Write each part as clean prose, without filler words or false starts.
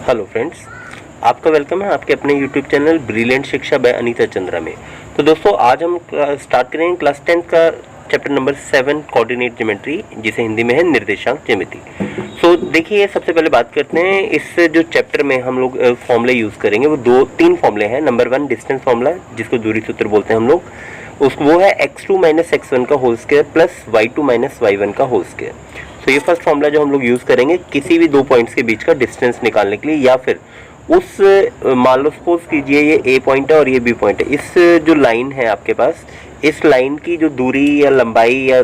Hello friends, आपका welcome है आपके अपने यूट्यूब चैनल ब्रिलियंट शिक्षा बाय अनीता चंद्रा में। तो दोस्तों आज हम स्टार्ट करेंगे क्लास 10 का चैप्टर नंबर 7 कोऑर्डिनेट ज्योमेट्री, जिसे हिंदी में है निर्देशांक ज्यामिति। सो देखिए, सबसे पहले बात करते हैं इस जो चैप्टर में हम लोग फॉर्मूले यूज़ करेंगे वो तीन फॉर्मूले हैं। नंबर 1 डिस्टेंस फॉर्मूला, जिसको दूरी सूत्र बोलते हैं हम लोग, वो है x2 माइनस x1 का whole square plus y2 minus y1 का होल स्क्वायर। तो ये फर्स्ट फॉर्मूला जो हम लोग यूज़ करेंगे किसी भी दो पॉइंट्स के बीच का डिस्टेंस निकालने के लिए, या फिर उस मान लो सपोज कीजिए ये ए पॉइंट है और ये बी पॉइंट है, इस जो लाइन है आपके पास, इस लाइन की जो दूरी या लंबाई या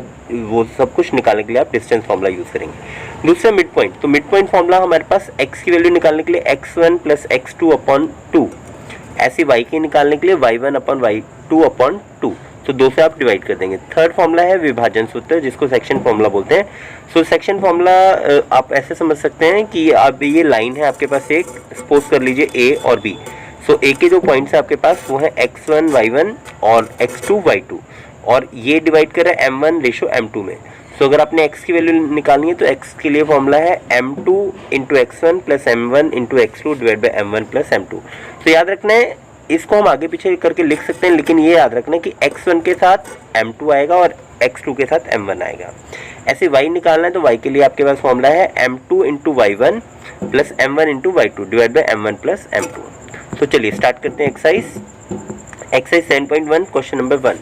वो सब कुछ निकालने के लिए आप डिस्टेंस फॉर्मूला यूज़ करेंगे। दूसरा मिड पॉइंट, तो मिड पॉइंट फॉर्मूला हमारे पास x की वैल्यू निकालने के लिए x1 प्लस x2 अपॉन 2, ऐसी y की निकालने के लिए y1 अपॉन y2 अपॉन 2। तो दो से आप डिवाइड कर देंगे। थर्ड फॉर्मूला है विभाजन सूत्र, जिसको सेक्शन फॉर्मूला बोलते हैं। सो सेक्शन फॉर्मूला आप ऐसे समझ सकते हैं कि अब ये लाइन है आपके पास, एक सपोज कर लीजिए ए और बी। सो ए के जो पॉइंट्स है आपके पास वो है x1 y1 और x2 y2, और ये डिवाइड कर रहा है m1 रेशो m2 में। सो अगर आपने x की वैल्यू निकालनी है तो x के लिए फॉर्मूला है m2 into x1 plus m1 into x2 divide by m1 plus m2। तो याद रखना है, इसको हम आगे पीछे करके लिख सकते हैं, लेकिन ये याद रखना है कि x1 के साथ m2 आएगा और x2 के साथ m1 आएगा। ऐसे y निकालना है तो y के लिए आपके पास फॉर्मूला है m2 into y1 plus m1 into y2 divide by m1 plus m2। तो चलिए स्टार्ट करते हैं एक्सरसाइज 7.1 क्वेश्चन नंबर 1।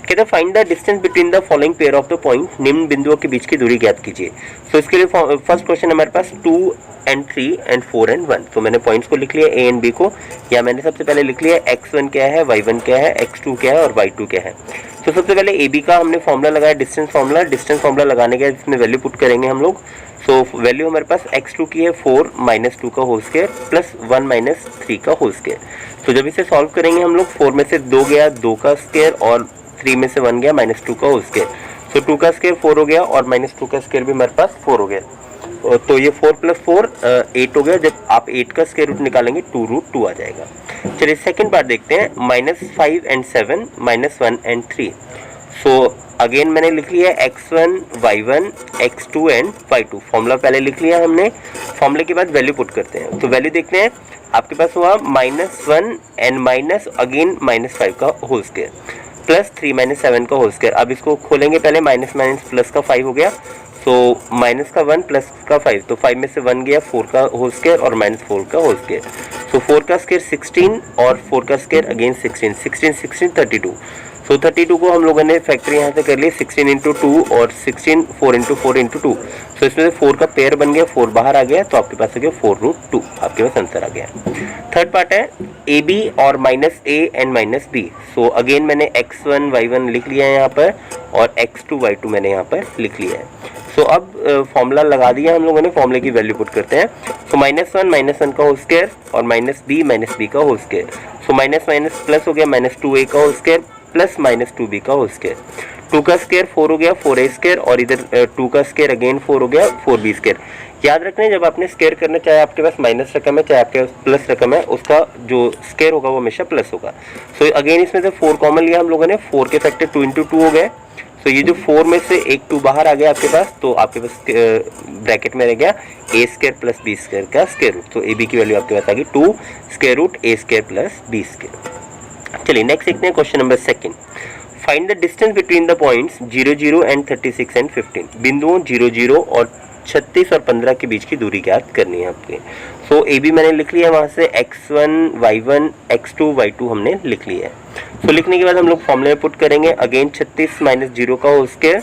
कहते हैं find the distance between the following pair of the point, निम्न बिंदुओं के बीच की दूरी ज्ञात कीजिए। तो इसके लिए फर्स्ट क्वेश्चन हमारे पास 2 and 3 and 4 and 1। तो मैंने पॉइंट्स को लिख लिया ए एंड बी को, या मैंने सबसे पहले लिख लिया x1 क्या है, y1 क्या है, x2 क्या है और y2 क्या है। तो सबसे पहले ए बी का हमने फॉर्मूला लगाया डिस्टेंस फॉर्मूला लगाने के बाद इसमें वैल्यू पुट करेंगे हम लोग। सो वैल्यू हमारे पास x2 की है 4 माइनस 2 का होल स्क्वायर प्लस 1 माइनस 3 का होल स्क्वायर। तो जब इसे सॉल्व करेंगे हम लोग, 4 में से 2 गया 2 का स्क्वायर और 3 में से 1 गया माइनस 2 का होल स्क्वायर। तो 2 का स्क्वायर 4 हो गया और माइनस 2 का स्क्वायर भी हमारे पास 4 हो गया। तो ये 4 प्लस 4 8 हो गया। जब आप 8 का स्क्वायर रूट निकालेंगे 2 रूट 2 आ जाएगा। चलिए सेकंड पार्ट देखते हैं, -5 and 7 -1 and 3। सो अगेन मैंने लिख लिया x1 y1 x2 and y2। Formula पहले लिख लिया हमने, फॉर्मूले के बाद वैल्यू पुट करते हैं। तो वैल्यू देखते हैं, आपके पास हुआ -1 एंड माइनस अगेन -5 का होल स्क्वायर प्लस 3 - 7 का होल स्क्वायर। अब इसको खोलेंगे पहले, माइनस माइनस प्लस का 5 हो गया। तो माइनस का 1 प्लस का 5, तो 5 में से 1 गया 4 का होल स्क्वायर और -4 का होल स्क्वायर। सो 4 का स्क्वायर 16 और 4 का स्क्वायर अगेन 16 32। सो 32 को हम लोगों ने फैक्टरी यहाँ से कर ली, 16 इंटू 2 और 16 4 इंटू 4 इंटू 2। सो इसमें से 4 का पेयर बन गया, 4 बाहर आ गया, तो आपके पास आ गया 4 रूट 2, आपके पास आंसर आ गया। थर्ड पार्ट है ए बी और -a and -b। So again मैंने x1 y1 लिख लिया है यहाँ पर और x2 y2 मैंने यहाँ पर लिख लिया है। सो अब फॉर्मूला लगा दिया हम लोगों ने, फॉर्मूले की वैल्यू पुट करते हैं। सो -1 का होल स्क्वायर और -b का whole square. So minus minus plus हो गया, -2a का होल स्क्वायर प्लस -2b का होल स्क्वायर। 2 का स्क्वायर 4 हो गया 4a स्क्वायर, और इधर 2 का स्क्वायर अगेन 4 हो गया 4b स्क्वायर। याद रखना है, जब आपने स्क्वायर करना, चाहे आपके पास माइनस रकम है चाहे आपके पास प्लस रकम है, उसका जो स्क्वायर होगा वो हमेशा प्लस होगा। सो अगेन इसमें से 4 कॉमन लिया हम लोगों ने, 4 के फैक्टर 2 इंटू 2 हो गए। तो ये जो 4 में से एक 2 बाहर आ गया आपके पास, तो आपके पास ब्रैकेट में रह गया a square plus b square का स्क्वायर रूट। तो ए बी की वैल्यू आपके पास आ गई 2 square root a square plus b square. चलिए नेक्स्ट देखते हैं question number 2। Find the distance between the points 0 0 and 36 and 15। बिंदुओं 0 0 और 36 और 15 के बीच की दूरी ज्ञात करनी है आपके। सो ए बी मैंने लिख लिया, वहाँ से x1 y1 x2 y2 हमने लिख लिया है। सो लिखने के बाद हम लोग फॉर्मूले में पुट करेंगे। अगेन 36 - 0 का होल स्क्वायर,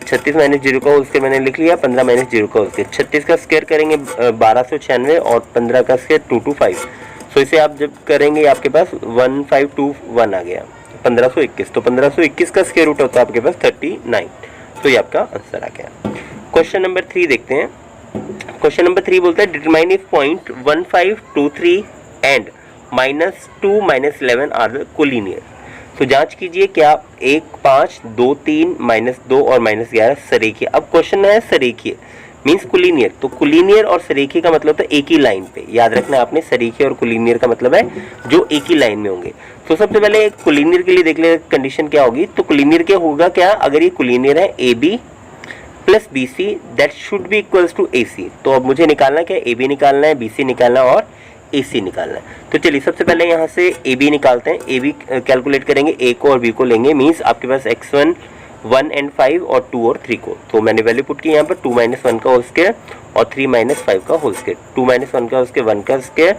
36 - 0 का होल स्क्वायर मैंने लिख लिया, 15 - 0 का होल स्क्वायर। 36 का स्क्वायर करेंगे 1296 और 15 का स्क्वायर 225। सो इसे आप जब करेंगे आपके पास 1521 आ गया, 1521। तो 1521 का स्क्वायर रूट होता है आपके पास 39। तो ये आपका आंसर आ गया। क्वेश्चन नंबर 3 देखते हैं। क्वेश्चन नंबर 3 बोलता है determine if point 1 5 2 3 and -2 -11 are the collinear. तो जांच कीजिए क्या 1 5 2 3 -2 और -11 सरेखीय। अब क्वेश्चन है सरेखीय मीन्स कोलिनियर। तो कोलिनियर और सरेखीय का मतलब होता है एक ही लाइन पे। याद रखना आपने, सरेखीय और कोलिनियर का मतलब है जो एक ही लाइन में होंगे। तो सबसे पहले कोलिनियर के लिए देख ले कंडीशन क्या होगी। तो कोलिनियर क्या होगा, क्या अगर ये कोलिनियर है A B plus B C that should be equals to A C. तो अब मुझे निकालना क्या है, ए बी निकालना है, बी सी निकालना है और ए सी निकालना है। तो चलिए सबसे पहले यहाँ से ए बी निकालते हैं। ए बी कैलकुलेट करेंगे, ए को और बी को लेंगे, मीन्स आपके पास x1 1 एंड 5 और 2 और 3 को। तो मैंने वैल्यू पुट की यहाँ पर 2 - 1 का होल स्क्वायर और 3 - 5 का होल स्क्वायर। 2 - 1 का होल स्क्वायर 1 का स्क्वायर,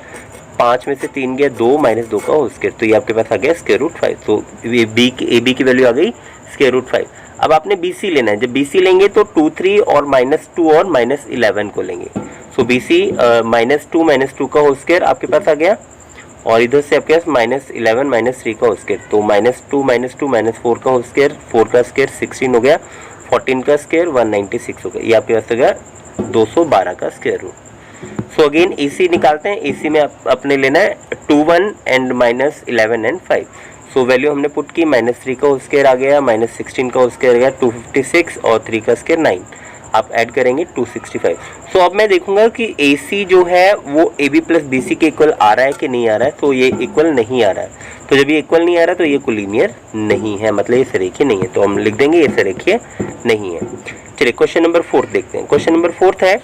5 में से 3 गया 2 - 2 का होल स्क्वायर। तो ये आपके पास आ गया √5। तो ए बी की वैल्यू आ गई √5। अब आपने बी सी लेना है। जब बी सी लेंगे तो 2 3 और -2 और -11 को लेंगे। सो बी सी -2 का होल स्क्वायर आपके पास आ गया और इधर से आपके पास -11 -3 का होल स्क्वायर। तो -2 -4 का होल स्क्वायर, 4 का स्क्वायर 16 हो गया, 14 का स्क्वायर 196 हो गया। ये आपके पास हो गया 212 का स्क्वायर रूट। सो अगेन ए सी निकालते हैं। ए सी में अपने लेना है 2 1 एंड -11 एंड 5। सो वैल्यू हमने पुट की, -3 का होल स्क्वायर आ गया, -16 का होल स्क्वायर आ गया 256 और 3 का स्क्वायर 9। आप ऐड करेंगे 265। सो अब मैं देखूंगा कि ए सी जो है वो A B plus B C के इक्वल आ रहा है कि नहीं आ रहा है। तो ये इक्वल नहीं आ रहा है। तो जब ये इक्वल नहीं आ रहा है तो ये कोलिनियर नहीं है, मतलब ये सरेखीय नहीं है। तो हम लिख देंगे ये सरेखीय नहीं है। चलिए क्वेश्चन नंबर 4 देखते हैं। क्वेश्चन नंबर 4 है,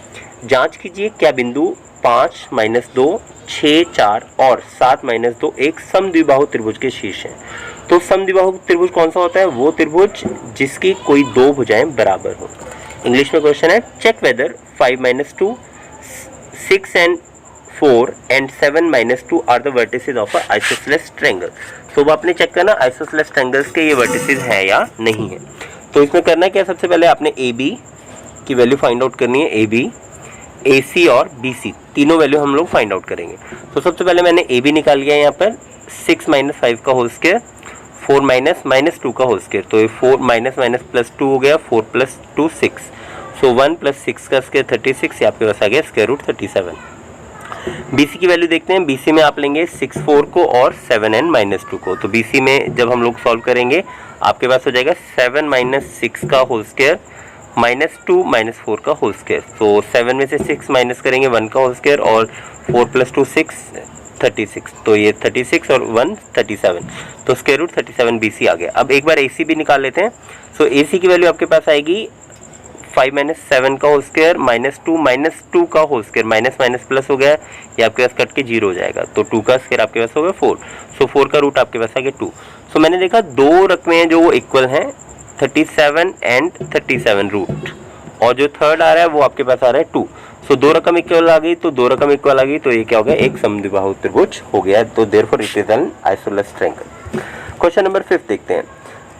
जांच कीजिए क्या बिंदु 5 - 2 6 4 और 7 - 2 एक समद्विबाहु त्रिभुज के शीर्ष है। तो समद्विबाहु त्रिभुज कौन सा होता है, वो त्रिभुज जिसकी कोई दो भुजाएं बराबर हो। इंग्लिश में क्वेश्चन है, check whether 5 - 2 6 and 4 and 7 - 2 are the vertices of a isosceles triangle. तो वो आपने चेक करना आइसोसेलेस ट्रायंगल्स के ये वर्टिसेस है या नहीं है। तो इसमें करना क्या, सबसे पहले आपने ए बी की वैल्यू फाइंड आउट करनी है। ए बी, ए सी और बी सी तीनों वैल्यू हम लोग फाइंड आउट करेंगे। तो सबसे पहले मैंने ए बी निकाल लिया यहाँ पर 6 - 5 का होल स्क्वायर, 4 - -2 का होल स्क्वायर। तो ये 4 - +2 हो गया, 4 + 2 6। सो 1 + 6 का स्क्वायर 36, ये आपके पास आ गया √37। बी सी की वैल्यू देखते हैं। बी सी में आप लेंगे 6 4 को और 7 एंड -2 को। तो बी सी में जब हम लोग सॉल्व करेंगे आपके पास हो जाएगा 7 - 6 का होल स्क्वायर -2 - 4 का होल स्क्वायर। तो 7 में से 6 माइनस करेंगे 1 का होल स्क्वायर और 4 + 2 6 36। तो ये 36 और 1 37। तो √37 बी सी आ गया। अब एक बार ए सी भी निकाल लेते हैं। सो ए सी की वैल्यू आपके पास आएगी 5 - 7 का होल स्क्वायर -2 - 2 का whole square, minus minus plus हो गया, ये आपके पास कट के 0 हो जाएगा। तो 2 का स्क्वायर आपके पास हो गया 4। सो 4 का रूट आपके पास आ गया 2। सो मैंने देखा दो रकमें हैं जो वो इक्वल हैं, 37 एंड 37 रूट, और जो थर्ड आ रहा है वो आपके पास आ रहा है 2। सो दो रकम इक्वल आ गई, तो दो रकम इक्वल आ गई, तो ये क्या हो गया, एक समद्विबाहु त्रिभुज हो गया। तो therefore it is an isosceles triangle. Question number 5 देखते हैं।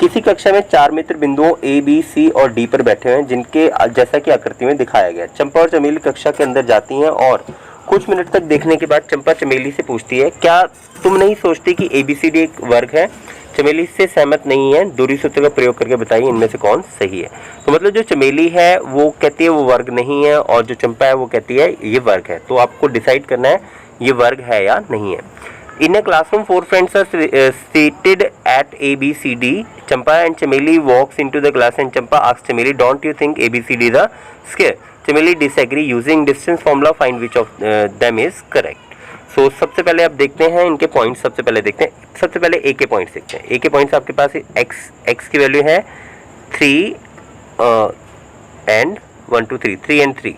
किसी कक्षा में 4 मित्र बिंदुओं ए बी सी और डी पर बैठे हुए हैं, जिनके जैसा कि आकृति में दिखाया गया। चंपा और चमेली कक्षा के अंदर जाती हैं और कुछ मिनट तक देखने के बाद चंपा चमेली से पूछती है, क्या तुम नहीं सोचती कि ABCD एक वर्ग है? चमेली इससे सहमत नहीं है, दूरी सूत्र का प्रयोग करके बताइए इनमें से कौन सही है। तो मतलब जो चमेली है वो कहती है वो वर्ग नहीं है, और जो चंपा है वो कहती है ये वर्ग है। तो आपको डिसाइड करना है ये वर्ग है या नहीं है। In a classroom, 4 friends are seated at ABCD. Champa and Chameli walks into the class and Champa asks Chameli, "Don't you think ABCD is a square?" Chameli disagree. Using distance formula, find which of them is correct. So सबसे पहले आप देखते हैं इनके points. सबसे पहले देखते हैं, सबसे पहले ए के पॉइंट्स देखते हैं। ए के पॉइंट्स आपके पास x की वैल्यू है 3 and 1 2 3 3 and 3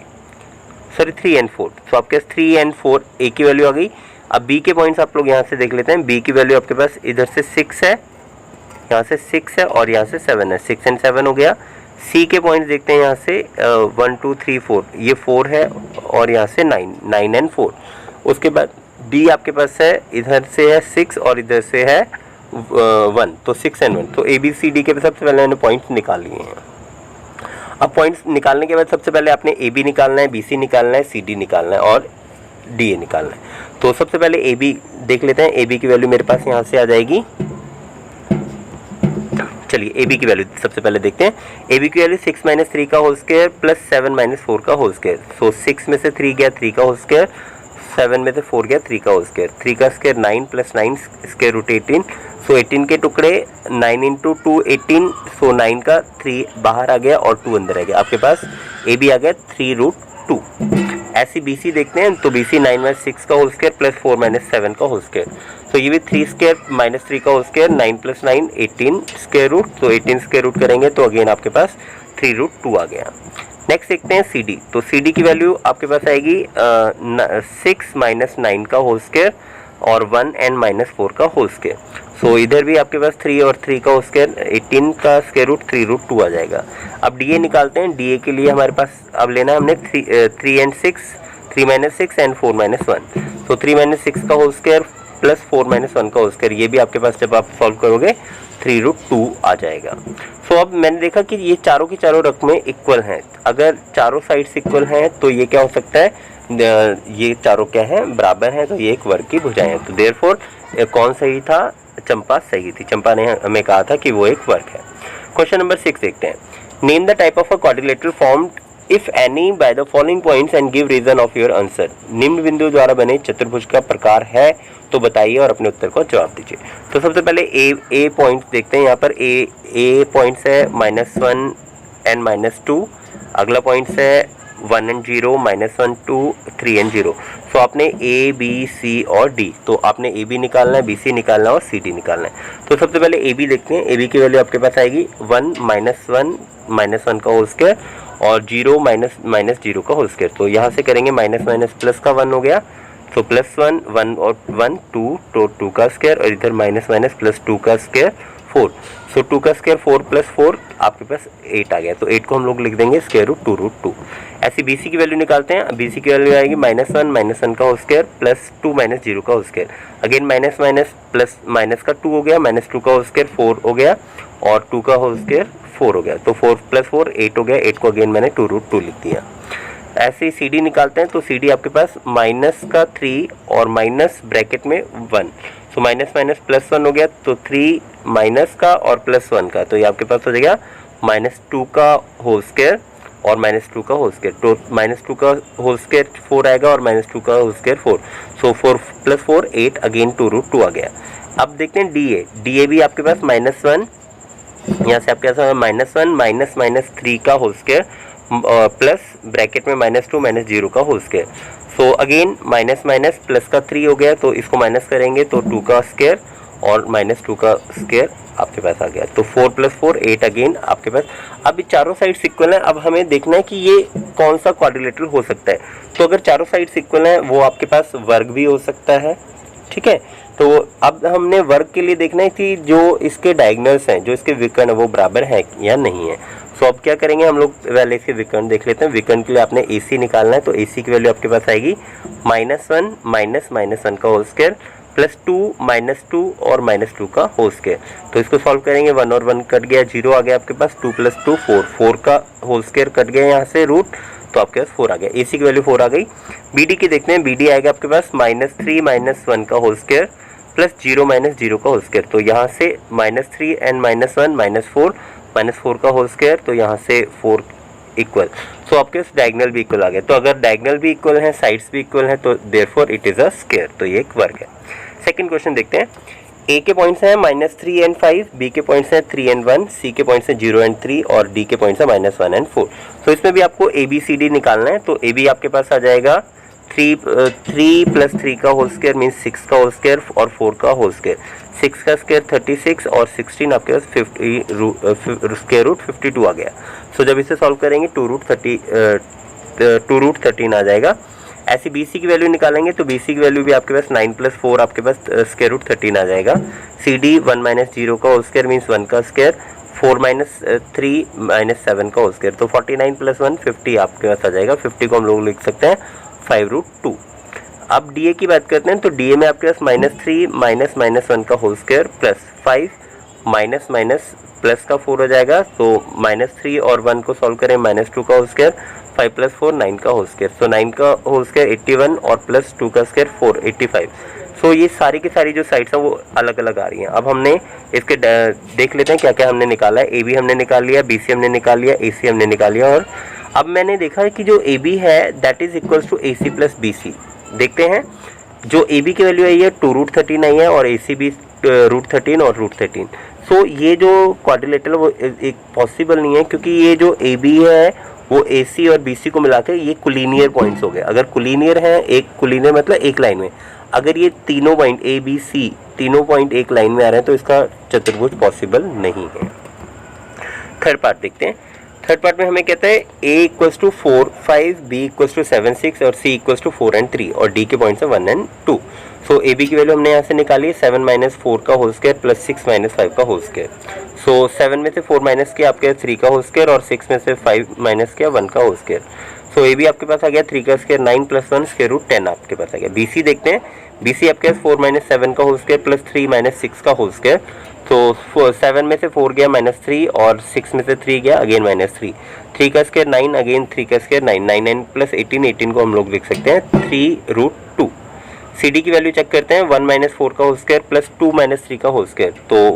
सॉरी 3 and 4। तो आपके पास 3 and 4 ए की वैल्यू आ गई। अब बी के पॉइंट्स आप लोग यहाँ से देख लेते हैं। बी की वैल्यू आपके पास इधर से 6 है, यहाँ से 6 है और यहाँ से 7 है, 6 and 7 हो गया। सी के पॉइंट्स देखते हैं यहाँ से 1 2 3 4, ये 4 है और यहाँ से 9 and 4। उसके बाद डी आपके पास है, इधर से है 6 और इधर से है 1, तो 6 and 1। तो ABCD के सबसे पहले मैंने पॉइंट्स निकाल लिए हैं। अब पॉइंट्स निकालने के बाद सबसे पहले आपने AB निकालना है, BC निकालना है, CD निकालना है और DA निकालना है। तो सबसे पहले AB देख लेते हैं। AB की वैल्यू मेरे पास यहाँ से आ जाएगी। चलिए AB की वैल्यू सबसे पहले देखते हैं। AB की वैल्यू 6 - 3 का होल स्क्वायर प्लस 7 - 4 का होल स्क्वायर। सो 6 में से 3 गया 3 का होल स्क्वायर, 7 में से 4 गया 3 का होल स्क्वायर। 3 का स्क्वायर 9 + 9 स्क्वायर रूट 18। सो 18 के टुकड़े 9 × 2 18। सो 9 का 3 बाहर आ गया और 2 अंदर आ गया। आपके पास AB आ गया 3√2। ऐसी BC देखते हैं। तो BC 9 - 6 का होल स्क्वायर प्लस 4 - 7 का होल स्क्वायर। तो ये भी 3 स्क्वायर - 3 का होल स्क्वायर, 9 + 9 18 स्क्वायर रूट। तो 18 स्क्वायर रूट करेंगे तो अगेन आपके पास 3√2 आ गया। नेक्स्ट देखते हैं CD। तो CD की वैल्यू आपके पास आएगी 6 - 9 का होल स्क्वायर और 1 n - 4 का होल स्क्वायर। सो इधर भी आपके पास 3 और 3 का होल स्क्वायर 18 का स्क्वायर रूट 3√2 आ जाएगा। अब DA निकालते हैं। DA के लिए हमारे पास अब लेना है हमने 3 and 6, 3 - 6 and 4 - 1। तो 3 - 6 का होल स्क्वायर प्लस 4 - 1 का होल स्क्वायर, ये भी आपके पास जब आप सॉल्व करोगे 3√2 आ जाएगा। सो अब मैंने देखा कि ये चारों की चारों रकमें इक्वल हैं। अगर चारों साइड्स इक्वल हैं तो ये क्या हो सकता है, ये चारों क्या है, बराबर हैं, तो ये एक वर्ग की भुजाएं हैं। तो देयरफॉर कौन सही था, चंपा सही थी। चंपा ने हमें कहा था कि वो एक वर्ग है। क्वेश्चन नंबर 6 देखते हैं। Name the type of a quadrilateral formed if any by the following points and give reason of your answer. निम्न बिंदु द्वारा बने चतुर्भुज का प्रकार है तो बताइए और अपने उत्तर को जवाब दीजिए। तो सबसे पहले ए पॉइंट्स देखते हैं। यहाँ पर ए पॉइंट्स है -1 and -2। अगला पॉइंट्स है 1 and 0, -1, 2, 3 and 0। सो आपने A, B, C और D, तो आपने AB निकालना है, BC निकालना है और CD निकालना है। तो सबसे पहले AB देखते हैं। AB की वैल्यू आपके पास आएगी 1 - 1 का होल स्क्वायर और 0 - 0 का होल स्क्वायर। तो यहाँ से करेंगे माइनस प्लस का 1 हो गया, तो +1 1 और 1 2, तो 2 का स्क्वायर और इधर माइनस प्लस 2 का स्क्वायर 4। सो 2 का स्क्वायर 4 + 4 आपके पास 8 आ गया। तो 8 को हम लोग लिख देंगे स्क्वायर रूट 2√2। ऐसी BC की वैल्यू निकालते हैं। BC की वैल्यू आएगी -1 - 1 का होल स्क्वायर प्लस 2 - 0 का whole square. Again minus plus minus का 2 हो गया, -2 का होल स्क्वायर 4 हो गया और 2 का होल स्क्वायर 4 हो गया। तो 4 + 4 8 हो गया। 8 को अगेन मैंने 2√2 लिख दिया। ऐसे ही CD निकालते हैं। तो CD आपके पास माइनस का 3 और माइनस ब्रैकेट में 1। सो माइनस +1 हो गया, तो 3 माइनस का और +1 का, तो ये आपके पास हो जाएगा -2 का होल स्क्वायर और -2 का होल स्क्वायर। तो -2 का होल स्क्वायर 4 आएगा और -2 का होल स्क्वायर 4। सो 4 + 4 8, अगेन 2√2 आ गया। अब देखते हैं DA भी आपके पास -1, यहाँ से आपके पास -1 - -3 का होल स्क्वायर प्लस ब्रैकेट में -2 - 0 का whole square. So again minus plus का 3 हो गया, तो इसको माइनस करेंगे तो 2 का स्क्वायर और -2 का स्क्वायर आपके पास आ गया। तो 4 + 4 8 अगेन आपके पास। अब ये चारों साइड्स इक्वल हैं। अब हमें देखना है कि ये कौन सा क्वाड्रिलेटरल हो सकता है। तो अगर चारों साइड्स इक्वल हैं, वो आपके पास वर्ग भी हो सकता है, ठीक है। तो अब हमने वर्ग के लिए देखना है कि जो इसके डायगोनल्स हैं, जो इसके विकर्ण है, वो बराबर है या नहीं है। सो अब क्या करेंगे, हम लोग पहले इसके विकर्ण देख लेते हैं। विकर्ण के लिए आपने AC निकालना है। तो AC की वैल्यू आपके पास आएगी -1 - -1 का होल स्क्वायर प्लस 2 -2 और -2 का होल स्क्वायर। तो इसको सॉल्व करेंगे, 1 और 1 कट गया, 0 आ गया आपके पास, 2 + 2 4, 4 का होल स्क्वायर कट गया यहाँ से रूट, तो आपके पास 4 आ गया। AC की वैल्यू 4 आ गई। BD की देखते हैं। BD आएगा आपके पास -3 - 1 का होल स्क्वायर प्लस 0 - 0 का होल स्क्वायर। तो यहाँ से -3 and -1 -4 का होल स्क्वायर, तो यहाँ से 4 इक्वल। सो आपके पास डायगोनल भी इक्वल आ गया। तो अगर डायगोनल भी इक्वल है, साइड्स भी इक्वल है, तो therefore it is a square. तो ये एक वर्ग है। सेकंड क्वेश्चन देखते हैं। A के पॉइंट्स हैं -3 and 5, B के पॉइंट्स हैं 3 and 1, C के पॉइंट्स हैं 0 and 3 और D के पॉइंट्स हैं -1 and 4। तो इसमें भी आपको ABCD निकालना है। तो AB आपके पास आ जाएगा 3 + 3 का होल स्क्वायर मीन्स 6 का होल स्क्वायर और 4 का होल स्क्वायर। 6 का स्क्वायर 36 और 16 आपके पास स्क्वायर रूट 52 आ गया। सो जब इसे सॉल्व करेंगे 2√13 आ जाएगा। ऐसी BC की वैल्यू निकालेंगे। तो BC की वैल्यू भी आपके पास 9 + 4 आपके पास स्क्वायर रूट 13 आ जाएगा। CD 1 - 0 का होल स्क्वायर मीन्स 1 का स्क्वायर, 4 - 3 - 7 का होल स्क्वायर। तो 49 + 1 50 आपके पास आ जाएगा। 50 को हम लोग लिख सकते हैं 5√2। अब DA की बात करते हैं। तो DA में आपके पास -3 - -1 का whole square plus 5 minus plus का 4 हो जाएगा। तो -3 और 1 को सॉल्व करें, -2 का होल स्क्वायर, 5 + 4 9 का होल स्क्वायर। सो 9 का होल स्क्वायर 81 और प्लस 2 का स्क्वायर 4 85। सो ये सारी की सारी जो साइड्स हैं वो अलग अलग आ रही हैं। अब हमने इसके देख लेते हैं क्या क्या हमने निकाला है। AB हमने निकाल लिया, BC हमने निकाल लिया, AC हमने निकाल लिया। और अब मैंने देखा है कि जो AB है that is equals to AC + BC। देखते हैं। जो AB की वैल्यू आई है 2√13 आई है और AC भी √13 और √13। सो ये जो क्वाड्रिलेटरल वो एक पॉसिबल नहीं है, क्योंकि ये जो AB है वो AC और BC को मिला के ये कोलिनियर पॉइंट्स हो गए। अगर कोलिनियर है, एक कोलिनियर मतलब एक लाइन में, अगर ये तीनों पॉइंट ABC तीनों पॉइंट एक लाइन में आ रहे हैं तो इसका चतुर्भुज पॉसिबल नहीं है। थर्ड पार्ट देखते हैं। थर्ड पार्ट में हमें कहता है a equals to 4 5, b equals to 7 6 और c इक्वल्स टू 4 एंड 3 और d के पॉइंट्स है 1 एंड 2। सो ए बी की वैल्यू हमने यहाँ से निकाली 7 माइनस 4 का होल स्क्वायर प्लस 6 माइनस 5 का होल स्क्वायर। सो 7 में से 4 माइनस किया आपके 3 का होल स्क्वायर और 6 में से 5 माइनस किया 1 का whole square. So A B आपके पास आ गया 3 का स्क्वायर 9 प्लस 1 स्क्वायर रूट 10 आपके पास आ गया। बी सी देखते हैं, बी सी आपके पास 4 माइनस 7 का होल स्क्वायर प्लस 3 माइनस 6 का होल स्क्वायर। तो 7 में से 4 गया माइनस 3 और 6 में से 3 गया अगेन माइनस 3, 3 का स्क्वायर 9 अगेन 3 का स्क्वायर 9, 9 9 प्लस 18, 18 को हम लोग लिख सकते हैं 3 रूट 2। सी डी की वैल्यू चेक करते हैं 1 माइनस 4 का होल स्क्वायर प्लस 2 माइनस 3 का होल स्क्वायर। तो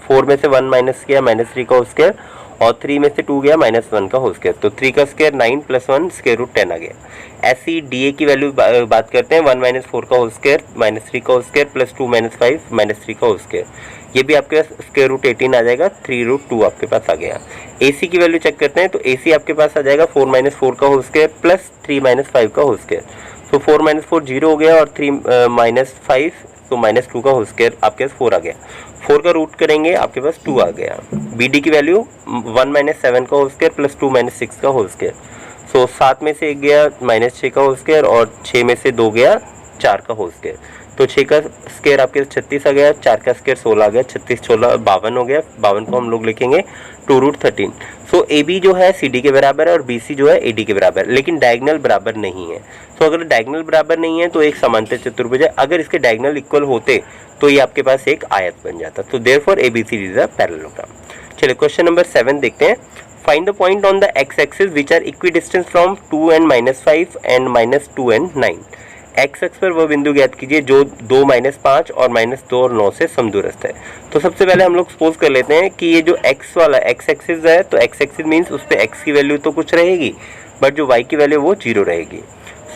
4 में से 1 माइनस किया माइनस 3 का होल स्क्वायर और 3 में से 2 गया माइनस 1 का होल स्क्वायर। तो 3 का स्क्वायर 9 प्लस 1 स्क्वायर रूट 10 आ गया। ऐसी डी ए की वैल्यू बात करते हैं 1 माइनस 4 का होल स्क्वायर माइनस 3 का whole square plus 2 minus 5 minus 3 का होल स्क्वायर। ये भी आपके पास स्क्वायर रूट 18 आ जाएगा, 3 रूट 2 आपके पास आ गया। ए सी की वैल्यू चेक करते हैं तो ए सी आपके पास आ जाएगा 4 माइनस 4 का होल स्क्वायर प्लस 3 माइनस 5 का होल स्क्वायर। तो 4 माइनस 4 जीरो हो गया और 3 माइनस 5 तो माइनस 2 का होल स्क्वायर आपके पास 4 आ गया। 4 का रूट करेंगे आपके पास 2 आ गया। बी डी की वैल्यू 1 माइनस 7 का होल स्क्वायर प्लस 2 माइनस 6 का होल स्क्वायर। सो 7 में से 1 गया माइनस 6 का होल स्क्वायर और 6 में से 2 गया 4 का होल स्क्वायर। तो 6 का स्क्वायर आपके 36 आ गया, 4 का स्क्वायर 16 आ गया, 36 16 52 हो गया। 52 को हम लोग लिखेंगे 2 रूट 13। सो ए बी जो है सी डी के बराबर है और बी सी जो है ए डी के बराबर है, लेकिन डायगोनल बराबर नहीं है। तो अगर डायगोनल बराबर नहीं है तो एक समांतर चतुर्भुज है, अगर इसके डायगोनल इक्वल होते तो ये आपके पास एक आयत बन जाता। तो therefore A B C is a parallelogram. चलिए क्वेश्चन नंबर 7 देखते हैं। Find the point on the x axis which are equidistance from 2 and -5 and -2 and 9। X x पर वह बिंदु ज्ञात कीजिए जो 2 -5 और -2 और 9 से समदूरस्थ है। तो सबसे पहले हम लोग सपोज कर लेते हैं कि ये जो x वाला एक्स एक्सिस है तो एक्स एक्सिस मीन्स उस पर x की वैल्यू तो कुछ रहेगी बट जो y की वैल्यू वो 0 रहेगी।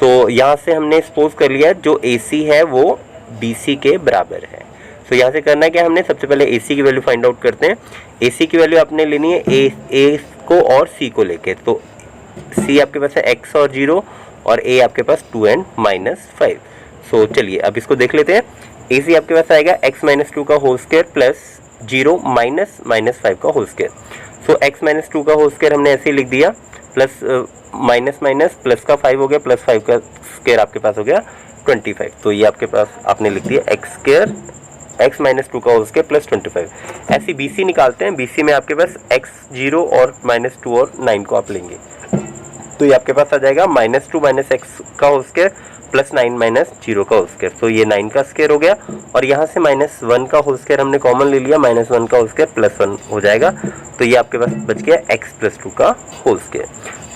सो यहाँ से हमने सपोज कर लिया जो AC है वो BC के बराबर है। तो यहाँ से करना है क्या, हमने सबसे पहले AC की वैल्यू फाइंड आउट करते हैं। AC की वैल्यू आपने लेनी है A को और C को लेके। तो C आपके पास है x और 0 और A आपके पास 2 and -5। सो चलिए अब इसको देख लेते हैं। AC आपके पास आएगा x माइनस 2 का होल स्क्वायर प्लस 0 माइनस -5 का होल स्क्वायर। सो x माइनस 2 का होल स्क्वायर हमने ऐसे ही लिख दिया, प्लस माइनस माइनस प्लस का 5 हो गया, प्लस 5 का स्क्वायर आपके पास हो गया 25। तो ये आपके पास आपने लिख दिया x स्क्वायर x माइनस 2 का होल स्क्वायर प्लस 25। ऐसी BC निकालते हैं। BC में आपके पास x 0 और -2 और 9 को आप लेंगे तो ये आपके पास आ जाएगा -2 माइनस x का होल स्क्वायर प्लस 9 माइनस 0 का होल स्क्वायर। तो ये 9 का स्क्वायर हो गया और यहाँ से -1 का होल स्क्वायर हमने कॉमन ले लिया, -1 का होल स्क्वायर प्लस 1 हो जाएगा। तो ये आपके पास बच गया x प्लस 2 का होल स्क्वायर।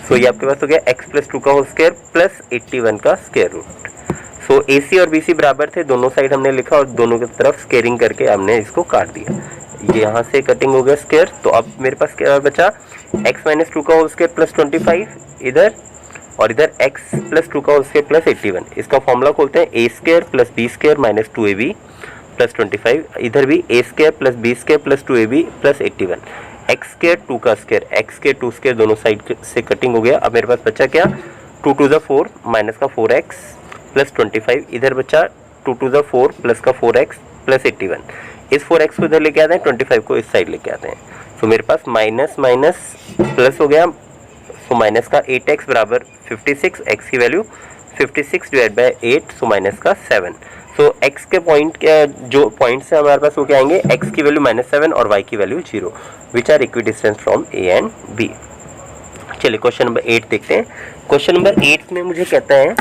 सो ये आपके पास हो गया x प्लस 2 का होल स्क्वायर प्लस 81 का स्क्वायर रूट। सो AC और BC बराबर थे, दोनों साइड हमने लिखा और दोनों की तरफ स्क्वेयरिंग करके हमने इसको काट दिया। ये यहाँ से कटिंग हो गया स्क्वायर। तो अब मेरे पास क्या बचा, x माइनस 2 का होल स्क्वायर प्लस 25 इधर और इधर x प्लस 2 का होल स्क्वायर प्लस 81। इसका फॉर्मूला खोलते हैं, a square plus b square minus 2ab plus 25। इधर भी a square plus b square plus 2ab plus 81। x square 2 का स्क्वायर, x स्क्वायर 2 स्क्वायर दोनों साइड से कटिंग हो गया। अब मेरे पास बचा क्या, 2 टू द 4 माइनस का 4x प्लस 25। इधर बचा 2 टू द 4 प्लस का 4x प्लस 81। इस 4x को इधर लेके आते हैं, 25 को इस साइड लेके आते हैं। तो मेरे पास माइनस माइनस प्लस हो गया। सो माइनस का 8x बराबर 56, x की value 56 divide by 8 so minus का 7। सो x के पॉइंट के जो पॉइंट से हमारे पास वो क्या आएंगे, x की वैल्यू -7 और y की value 0 which are equidistance from A and B। चलिए क्वेश्चन नंबर 8 देखते हैं। क्वेश्चन नंबर 8 में मुझे कहता है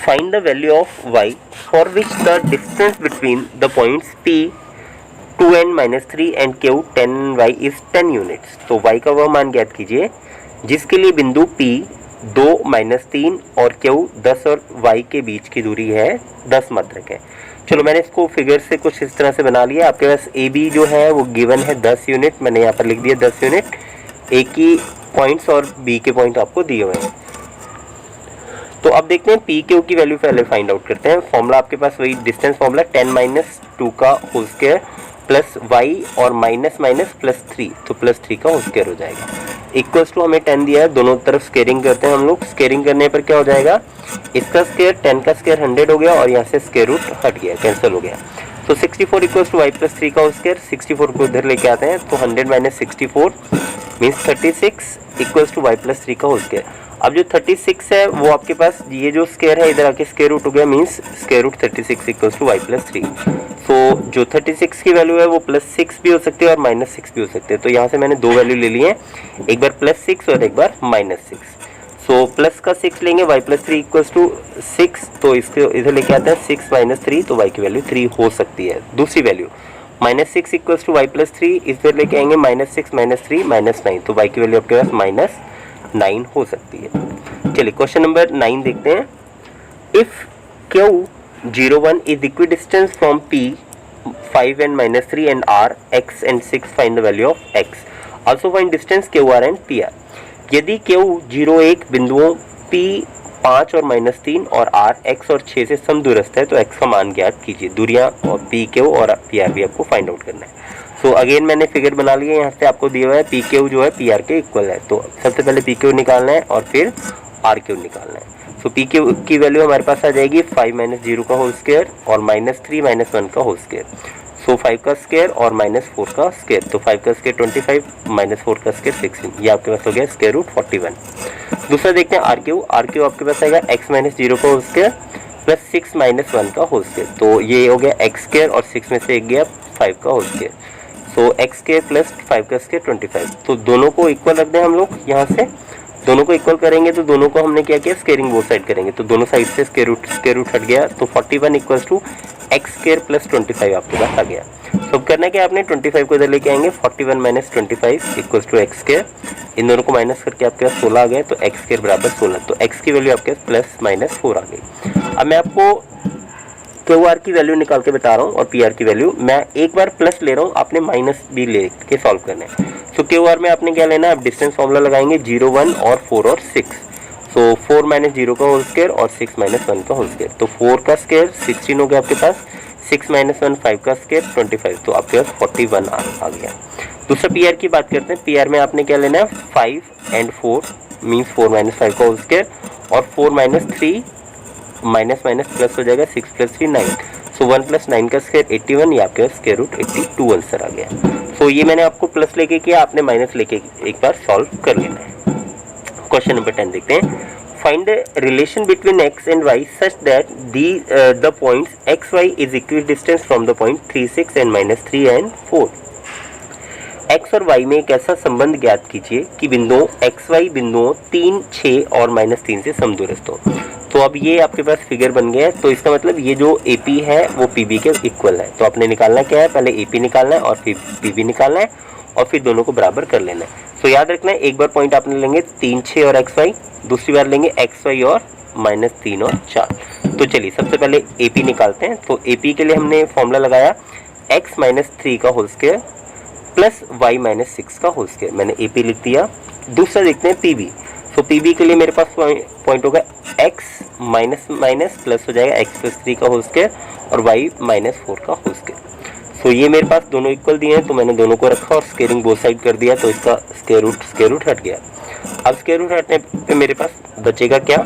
find the value of y for which the distance between the points P 2n -3 and Q 10y is 10 units. तो y का वह मान ज्ञात कीजिए जिसके लिए बिंदु P 2 -3 और Q 10 और y के बीच की दूरी है 10 मात्रक है। चलो मैंने इसको फिगर से कुछ इस तरह से बना लिया। आपके पास AB जो है वो गिवन है 10 यूनिट, मैंने यहाँ पर लिख दिया 10 यूनिट। A की पॉइंट्स और B के पॉइंट आपको दिए हुए हैं। तो अब देखते हैं PQ की वैल्यू पहले फाइंड आउट करते हैं। फॉर्मूला आपके पास वही डिस्टेंस फॉर्मूला 10 - 2 का होल स्क्वायर प्लस y और माइनस माइनस प्लस 3, तो प्लस 3 का होल स्क्वायर हो जाएगा। इक्वल्स टू हमें 10 दिया है, दोनों तरफ स्क्वेयरिंग करते हैं हम लोग। स्क्वेयरिंग करने पर क्या हो जाएगा, इसका स्क्वायर 10 का स्क्वायर 100 हो गया और यहाँ से स्क्वायर रूट हट गया, कैंसिल हो गया। तो 64 इक्वल्स टू y प्लस 3 का होल स्क्वायर। 64 को इधर लेके आते हैं तो 100 - 64 means 36 equals to y plus 3 का होल स्क्वायर। अब जो 36 है वो आपके पास ये जो स्क्वायर है इधर आके स्क्वायर रूट हो गया, means square root 36 equals to y plus 3। So जो 36 की वैल्यू है वो +6 भी हो सकती है और -6 भी हो सकती है। तो यहाँ से मैंने दो वैल्यू ले ली है, एक बार +6 और एक बार -6। सो प्लस का 6 लेंगे, वाई प्लस 3 इक्वल्स टू 6, तो इसको इधर लेके आते हैं 6 - 3, तो वाई की वैल्यू 3 हो सकती है। दूसरी value -6 equals to y plus 3, इधर लेके आएंगे -6 - 3 -9, तो वाई की वैल्यू आपके पास -9 हो सकती है। चलिए क्वेश्चन नंबर 9 देखते हैं। If Q01 is equidistance from P 5 and -3 and R x and 6, find the value of x. Also find distance QR and PR. यदि Q01 बिंदुओं P 5 और -3 और R x और 6 से समदूरस्थ है तो x का मान ज्ञात कीजिए। दूरियां और PQ और PR भी आपको फाइंड आउट करना है। सो अगेन मैंने फिगर बना लिया, यहाँ से आपको दिया हुआ है PQ जो है PR के इक्वल है, तो सबसे पहले PQ निकालना है और फिर RQ निकालना है। सो PQ की वैल्यू हमारे पास आ जाएगी 5 - 0 का होल स्क्वायर और -3 - 1 का होल स्क्वायर। सो 5 का स्क्वायर और -4 का स्क्वायर, तो 5 का स्क्वायर 25 -4 का स्क्वायर 16, ये आपके पास हो गया स्क्वायर रूट 41। दूसरा देखते हैं RQ आपके पास आएगा x - 0 का होल स्क्वायर प्लस 6 - 1 का होल स्क्वायर, तो ये हो गया x स्क्वायर और 6 में से एक गया 5 का होल स्क्वायर। सो x स्क्वायर प्लस 5 का स्क्वायर 25, तो दोनों को इक्वल रख दें हम लोग। यहाँ से दोनों को इक्वल करेंगे तो दोनों को हमने क्या किया, स्क्वायरिंग बोथ साइड करेंगे, तो दोनों साइड से स्क्वायर रूट हट गया, तो 41 equals to x square plus 25 आपके पास आ गया। तो अब करना है कि आपने 25 को इधर लेके आएंगे, 41 - 25 इक्वल्स टू x स्क्वायर, इन दोनों को माइनस करके आपके पास 16 आ गया, तो x स्क्वायर बराबर 16, तो x की वैल्यू आपके पास +-4 आ गई। अब मैं आपको QR की वैल्यू निकाल के बता रहा हूँ और PR की वैल्यू, मैं एक बार प्लस ले रहा हूँ, आपने माइनस भी ले के सॉल्व करना है। सो QR में आपने क्या लेना है, आप डिस्टेंस फॉर्मूला लगाएंगे 0, 1 और 4 और 6। सो 4 - 0 का होल स्क्वायर और 6 - 1 का होल स्क्वायर, तो 4 का स्क्वायर 16 हो गया आपके पास, 6 - 1 5 का स्क्वायर 25, तो आपके पास 41 आ गया। दूसरा PR की बात करते हैं। PR में आपने क्या लेना है, 5 and 4 मीन्स 4 - 5 का होल स्क्वायर और 4 - 3 माइनस प्लस हो जाएगा, 6 + 3 9, सो 1 + 9 का स्क्वायर 81, ये आपके पास स्क्वायर रूट 82 आंसर आ गया। सो ये मैंने आपको प्लस लेके किया, आपने माइनस लेके एक बार सॉल्व कर लेना है। क्वेश्चन नंबर 10 देखते हैं। Find the relation between x and y such that the points x y is equidistance from the point 3 6 and -3 and 4। x और y में एक ऐसा संबंध ज्ञात कीजिए कि बिंदुओं x y बिंदुओं 3 6 और -3 से समदूरस्थ हो। तो अब ये आपके पास फिगर बन गया है, तो इसका मतलब ये जो AP है वो PB के इक्वल है। तो आपने निकालना क्या है, पहले AP निकालना है और फिर PB निकालना है और फिर दोनों को बराबर कर लेना है। तो याद रखना है, एक बार पॉइंट आपने लेंगे 3 6 और XY, दूसरी बार लेंगे XY और -3 और 4। तो चलिए सबसे पहले AP निकालते हैं। तो AP के लिए हमने फॉर्मूला लगाया x - 3 का होल स्क्वायर प्लस y - 6 का होल स्क्वायर, मैंने AP लिख दिया। दूसरा देखते हैं PB। तो PB के लिए मेरे पास पॉइंट होगा x माइनस प्लस हो जाएगा x + 3 का होल स्क्वायर और y - 4 का होल स्क्वायर। सो ये मेरे पास दोनों इक्वल दिए हैं, तो मैंने दोनों को रखा और स्क्वायरिंग बोथ साइड कर दिया, तो इसका स्क्वायर रूट हट गया। अब स्क्वायर रूट हटने पे मेरे पास बचेगा क्या,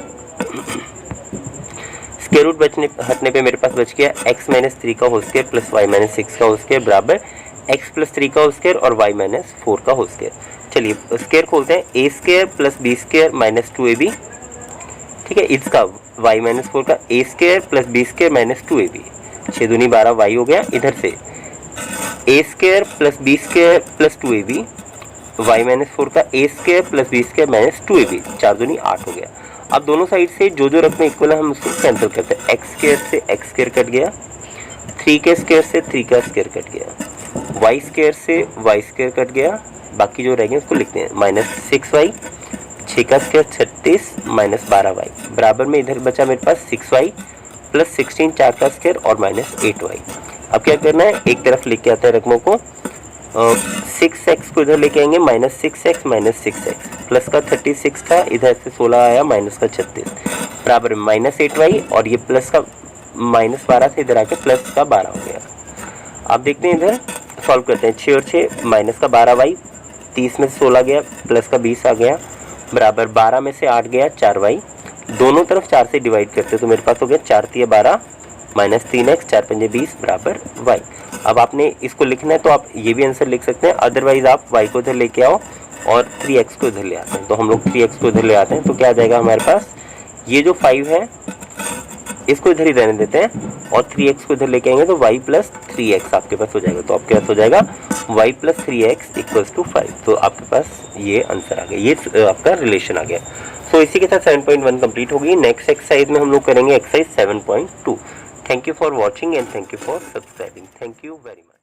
स्क्वायर रूट हटने पे मेरे पास बच गया x - 3 का होल स्क्वायर प्लस y - 6 का होल स्क्वायर बराबर x + 3 का होल स्क्वायर और y - 4 का होल स्क्वायर। चलिए स्क्वायर खोलते हैं, a square plus b square minus 2ab, ठीक है, इसका y - 4 का a square plus b square minus 2ab, 6 दूनी 12 y हो गया। इधर से a square plus b square plus 2ab, y - 4 का a square plus b square minus 2ab, 4 दूनी 8 हो गया। अब दोनों साइड से जो रकमें इक्वल है हम उसको कैंसिल करते हैं, x स्क्वायर से x स्क्वायर कट गया, 3 के स्क्वायर से 3 का स्क्वायर कट गया, y स्क्वायर से y स्क्वायर कट गया, बाकी जो रह गए उसको लिखते हैं -6y, 6 का स्क्वायर 36 -12y बराबर में इधर बचा मेरे पास 6y प्लस 16 4 का स्क्वायर और -8y। अब क्या करना है, एक तरफ लेके आते हैं रकमों को, 6x को इधर लेके आएंगे -6x -6x प्लस का 36 था, इधर से 16 आया माइनस का 36 बराबर में -8y और ये प्लस का -12 से इधर आके प्लस का 12 हो गया। अब देखते हैं इधर सॉल्व करते हैं, 6 और 6 माइनस का 12y, 30 में से 16 गया प्लस का 20 आ गया बराबर 12 में से 8 गया 4y, दोनों तरफ 4 से डिवाइड करते तो मेरे पास हो गया 4 × 12 -3x 4 पंजे 20 बराबर y। अब आपने इसको लिखना है तो आप ये भी आंसर लिख सकते हैं, अदरवाइज आप y को इधर लेके आओ और 3x को इधर ले आते हैं। तो हम लोग 3x को इधर ले आते हैं तो क्या आ जाएगा हमारे पास, ये जो 5 है इसको इधर ही रहने देते हैं और 3x को इधर लेके आएंगे तो y प्लस 3x आपके पास हो जाएगा। तो आपके पास हो जाएगा y plus 3x equals to 5। तो आपके पास ये आंसर आ गया, ये आपका रिलेशन आ गया। सो इसी के साथ 7.1 कंप्लीट होगी। नेक्स्ट एक्सरसाइज में हम लोग करेंगे exercise 7.2। Thank you for watching and thank you for subscribing. Thank you very much.